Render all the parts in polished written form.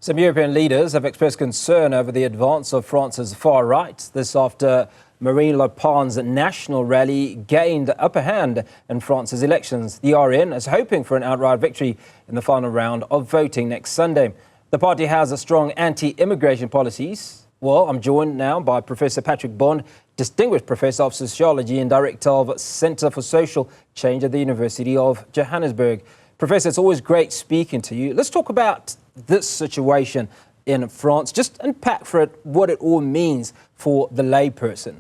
Some European leaders have expressed concern over the advance of France's far right. This after Marine Le Pen's national rally gained the upper hand in France's elections. The RN is hoping for an outright victory in the final round of voting next Sunday. The party has a strong anti-immigration policies. Well, I'm joined now by Professor Patrick Bond, Distinguished Professor of Sociology and Director of Centre for Social Change at the University of Johannesburg. Professor, it's always great speaking to you. Let's talk about this situation in France. Just unpack for it what it all means for the layperson.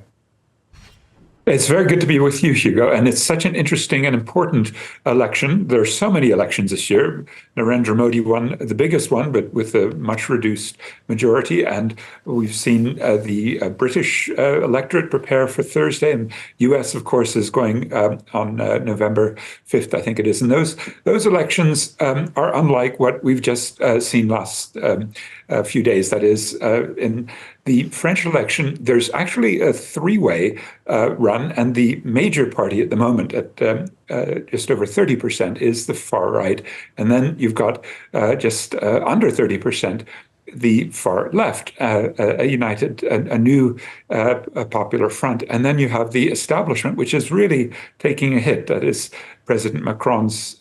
It's very good to be with you, Hugo, and it's such an interesting and important election. There are so many elections this year. Narendra Modi won the biggest one, but with a much reduced majority, and we've seen the British electorate prepare for Thursday, and US, of course, is going on November 5th, I think it is. And those elections are unlike what we've just seen last few days. That is, in the French election, there's actually a three-way run, and the major party at the moment at just over 30% is the far right. And then you've got just under 30% the far left, a new popular front. And then you have the establishment, which is really taking a hit. That is President Macron's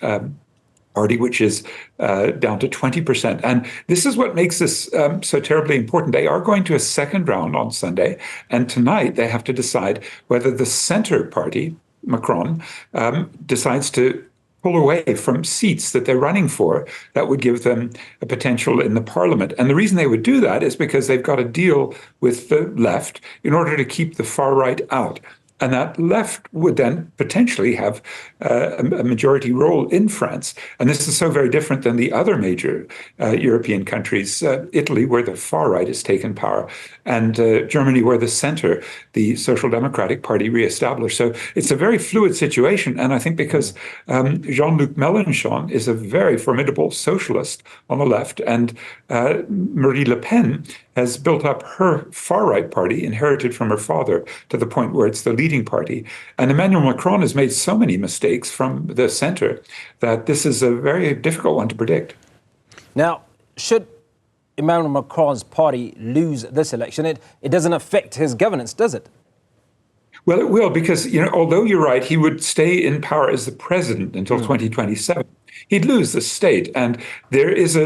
party, which is down to 20%. And this is what makes this so terribly important. They are going to a second round on Sunday, and tonight they have to decide whether the center party, Macron, decides to pull away from seats that they're running for that would give them a potential in the parliament. And the reason they would do that is because they've got to deal with the left in order to keep the far right out. And that left would then potentially have a majority role in France. And this is so very different than the other major European countries, Italy, where the far right has taken power, and Germany, where the center, the Social Democratic Party, reestablished. So it's a very fluid situation. And I think because Jean-Luc Mélenchon is a very formidable socialist on the left, and Marine Le Pen has built up her far-right party, inherited from her father, to the point where it's the leading party. And Emmanuel Macron has made so many mistakes from the center that this is a very difficult one to predict. Now, should Emmanuel Macron's party lose this election, it doesn't affect his governance, does it? Well, it will, because, although you're right, he would stay in power as the president until 2027. He'd lose the state. And there is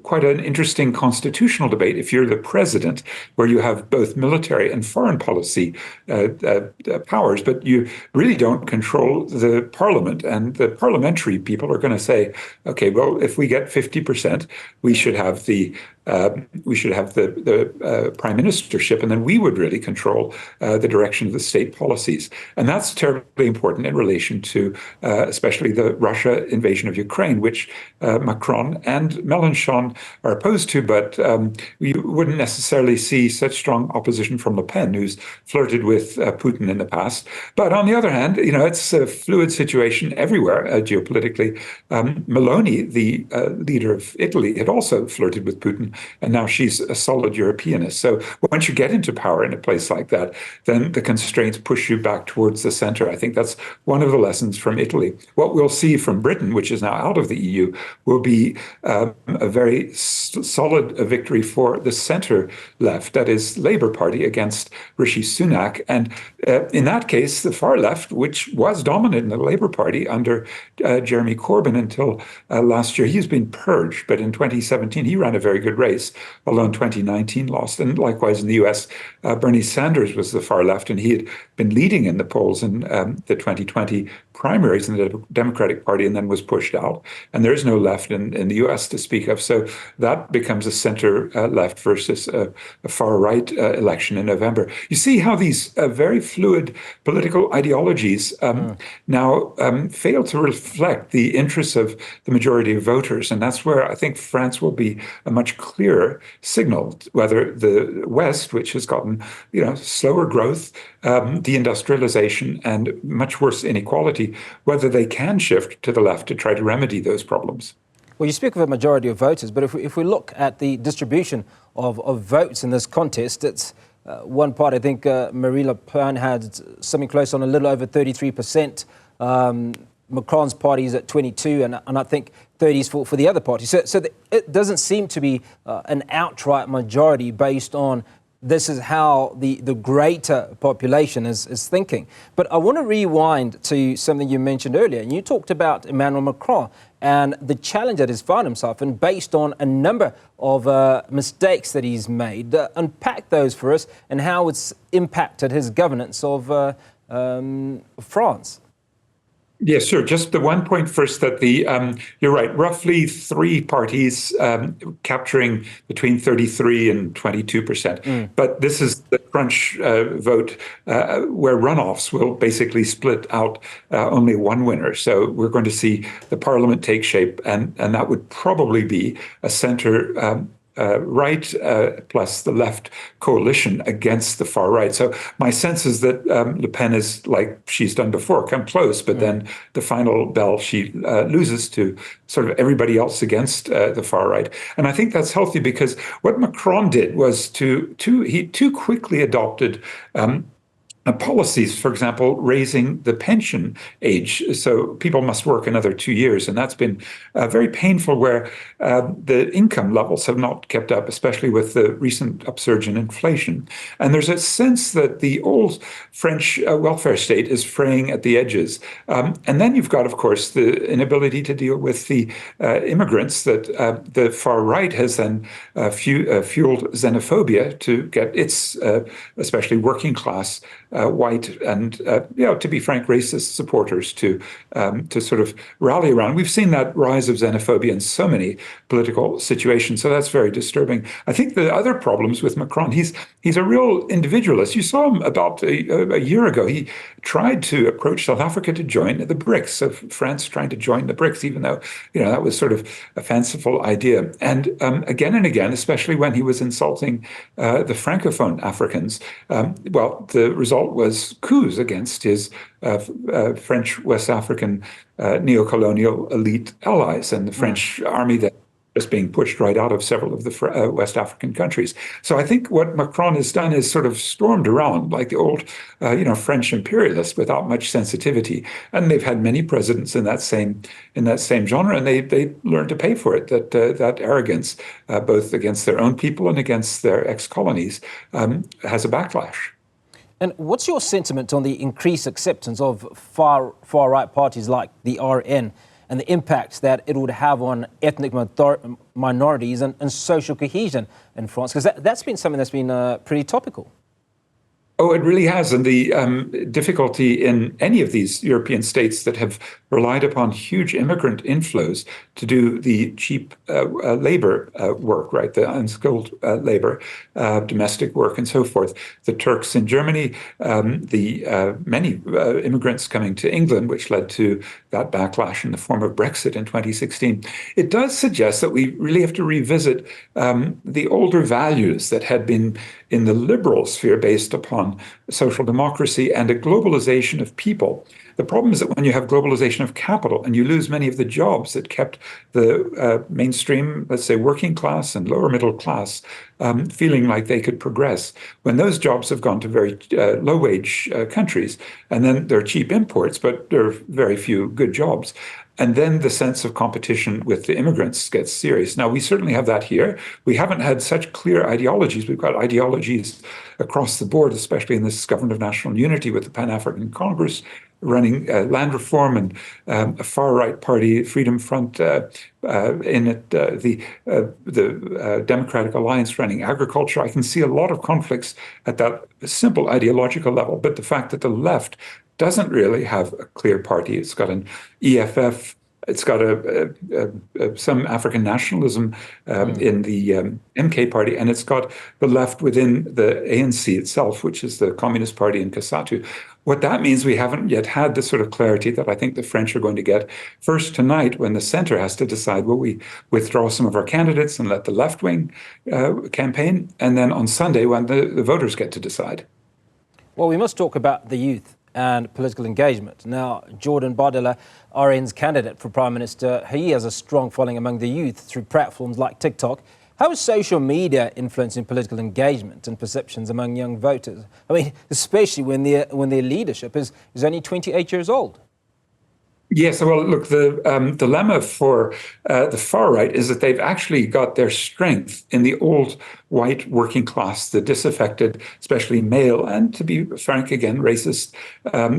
quite an interesting constitutional debate if you're the president, where you have both military and foreign policy powers, but you really don't control the parliament. And the parliamentary people are going to say, okay, well, if we get 50%, we should have the prime ministership, and then we would really control the direction of the state policies. And that's terribly important in relation to especially the Russia invasion of Ukraine, which Macron and Mélenchon are opposed to, but we wouldn't necessarily see such strong opposition from Le Pen, who's flirted with Putin in the past. But on the other hand, it's a fluid situation everywhere geopolitically. Meloni, the leader of Italy, had also flirted with Putin, and now she's a solid Europeanist. So once you get into power in a place like that, then the constraints push you back towards the center. I think that's one of the lessons from Italy. What we'll see from Britain, which is now out of the EU, will be a very solid victory for the center left, that is Labour Party, against Rishi Sunak. And in that case, the far left, which was dominant in the Labour Party under Jeremy Corbyn until last year, he's been purged. But in 2017, he ran a very good race, although in 2019 lost. And likewise in the US, Bernie Sanders was the far left, and he had been leading in the polls in the 2020 primaries in the Democratic Party, and then was pushed out. And there is no left in the US to speak of. So that becomes a center left versus a far right election in November. You see how these very fluid political ideologies now fail to reflect the interests of the majority of voters. And that's where I think France will be a much clearer signal whether the West, which has gotten slower growth, deindustrialization, and much worse inequality, whether they can shift to the left to try to remedy those problems. Well, you speak of a majority of voters, but if we look at the distribution of votes in this contest, it's one part, I think Marine Le Pen had something close on a little over 33%. Macron's party is at 22%, and I think 30s for the other party. So it doesn't seem to be an outright majority based on this is how the greater population is thinking. But I want to rewind to something you mentioned earlier. And you talked about Emmanuel Macron and the challenge that he's found himself in based on a number of mistakes that he's made. Unpack those for us and how it's impacted his governance of France. Yes, sure. Just the one point first that you're right, roughly three parties capturing between 33 and 22%. But this is the crunch vote where runoffs will basically split out only one winner. So we're going to see the parliament take shape, and that would probably be a center right plus the left coalition against the far right. So my sense is that Le Pen is like she's done before, come close, but then the final bell she loses to sort of everybody else against the far right. And I think that's healthy because what Macron did was he too quickly adopted policies, for example, raising the pension age. So people must work another 2 years. And that's been very painful where the income levels have not kept up, especially with the recent upsurge in inflation. And there's a sense that the old French welfare state is fraying at the edges. And then you've got, of course, the inability to deal with the immigrants that the far right has then fueled xenophobia to get its, especially working class, white and, to be frank, racist supporters to sort of rally around. We've seen that rise of xenophobia in so many political situations, so that's very disturbing. I think the other problems with Macron, he's a real individualist. You saw him about a year ago. He tried to approach South Africa to join the BRICS, so France trying to join the BRICS, even though that was sort of a fanciful idea. And again and again, especially when he was insulting the Francophone Africans, the result was coups against his French West African neo-colonial elite allies and the French army that was being pushed right out of several of the West African countries. So I think what Macron has done is sort of stormed around like the old, French imperialists without much sensitivity. And they've had many presidents in that same genre, and they learned to pay for it. That arrogance, both against their own people and against their ex-colonies, has a backlash. And what's your sentiment on the increased acceptance of far-right parties like the RN and the impact that it would have on ethnic minorities and social cohesion in France? Because that's been something that's been pretty topical. Oh, it really has. And the difficulty in any of these European states that have relied upon huge immigrant inflows to do the cheap labor work, right? The unskilled labor, domestic work and so forth. The Turks in Germany, the many immigrants coming to England, which led to that backlash in the form of Brexit in 2016. It does suggest that we really have to revisit the older values that had been in the liberal sphere based upon social democracy and a globalization of people. The problem is that when you have globalization of capital and you lose many of the jobs that kept the mainstream, let's say, working class and lower middle class feeling like they could progress, when those jobs have gone to very low-wage countries, and then they're cheap imports, but there are very few good jobs. And then the sense of competition with the immigrants gets serious. Now, we certainly have that here. We haven't had such clear ideologies. We've got ideologies across the board, especially in this Government of National Unity with the Pan-African Congress running land reform and a far-right party, Freedom Front, in it, the Democratic Alliance running agriculture. I can see a lot of conflicts at that simple ideological level. But the fact that the left doesn't really have a clear party. It's got an EFF. It's got some African nationalism in the MK party, and it's got the left within the ANC itself, which is the Communist Party in Kasatu. What that means, we haven't yet had the sort of clarity that I think the French are going to get first tonight when the center has to decide, will we withdraw some of our candidates and let the left wing campaign, and then on Sunday when the voters get to decide. Well, we must talk about the youth and political engagement. Now, Jordan Bardella, RN's candidate for Prime Minister, he has a strong following among the youth through platforms like TikTok. How is social media influencing political engagement and perceptions among young voters? I mean, especially when their leadership is only 28 years old. Yes, well, look, the dilemma for the far right is that they've actually got their strength in the old white working class, the disaffected, especially male, and to be frank again, racist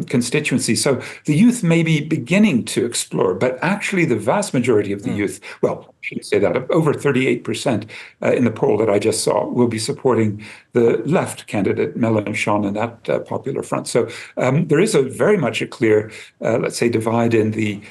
constituency. So the youth may be beginning to explore, but actually the vast majority of the youth, well, I shouldn't say that, over 38% in the poll that I just saw will be supporting the left candidate, Mélenchon, and that Popular Front. So there is very much a clear, let's say, divide in the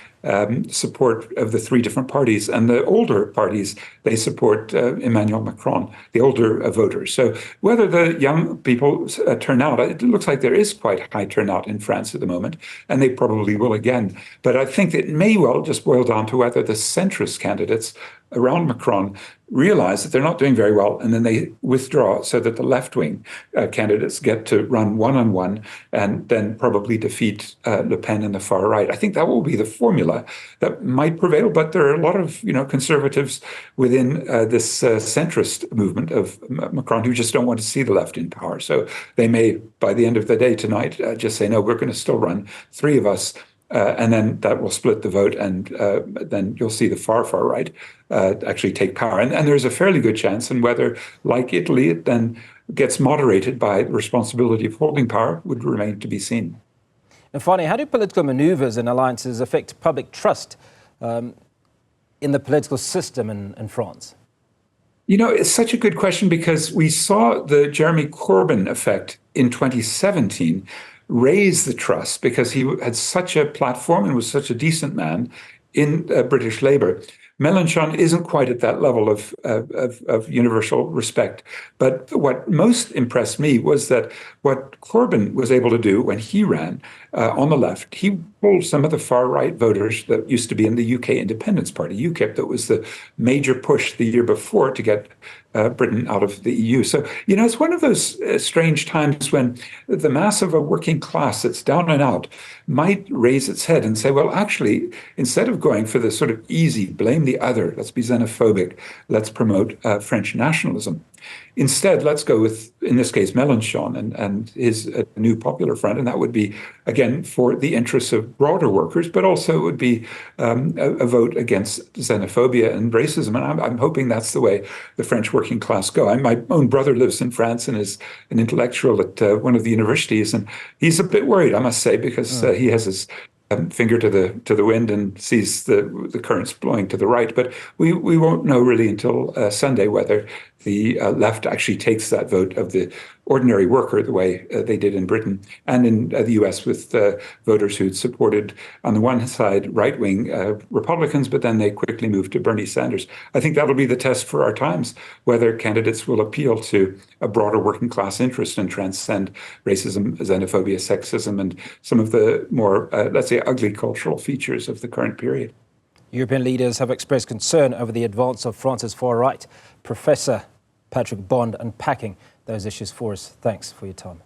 support of the three different parties. And the older parties, they support Emmanuel Macron, the older voters. So whether the young people turn out, it looks like there is quite a high turnout in France at the moment, and they probably will again. But I think it may well just boil down to whether the centrist candidates around Macron realize that they're not doing very well, and then they withdraw so that the left-wing candidates get to run one-on-one and then probably defeat Le Pen and the far right. I think that will be the formula that might prevail, but there are a lot of conservatives within this centrist movement of Macron who just don't want to see the left in power. So they may, by the end of the day tonight, just say, no, we're going to still run, three of us, and then that will split the vote, and then you'll see the far right actually take power. And there's a fairly good chance, and whether, like Italy, it then gets moderated by the responsibility of holding power would remain to be seen. And finally, how do political maneuvers and alliances affect public trust in the political system in France? It's such a good question, because we saw the Jeremy Corbyn effect in 2017 raise the trust, because he had such a platform and was such a decent man in British Labour. Mélenchon isn't quite at that level of universal respect. But what most impressed me was that what Corbyn was able to do when he ran on the left, he pulled some of the far-right voters that used to be in the UK Independence Party, UKIP, that was the major push the year before to get Britain out of the EU. So, it's one of those strange times when the mass of a working class that's down and out might raise its head and say, well, actually, instead of going for the sort of easy, blame the other, let's be xenophobic, let's promote French nationalism. Instead, let's go with, in this case, Mélenchon and his new Popular Front. And that would be, again, for the interests of broader workers, but also it would be a vote against xenophobia and racism. And I'm hoping that's the way the French working class go. My own brother lives in France and is an intellectual at one of the universities. And he's a bit worried, I must say, because he has his finger to the wind and sees the currents blowing to the right. But we won't know really until Sunday whether the left actually takes that vote of the ordinary worker the way they did in Britain and in the US, with voters who'd supported, on the one side, right-wing Republicans, but then they quickly moved to Bernie Sanders. I think that'll be the test for our times, whether candidates will appeal to a broader working class interest and transcend racism, xenophobia, sexism, and some of the more, let's say, ugly cultural features of the current period. European leaders have expressed concern over the advance of France's far right. Professor Patrick Bond unpacking those issues for us. Thanks for your time.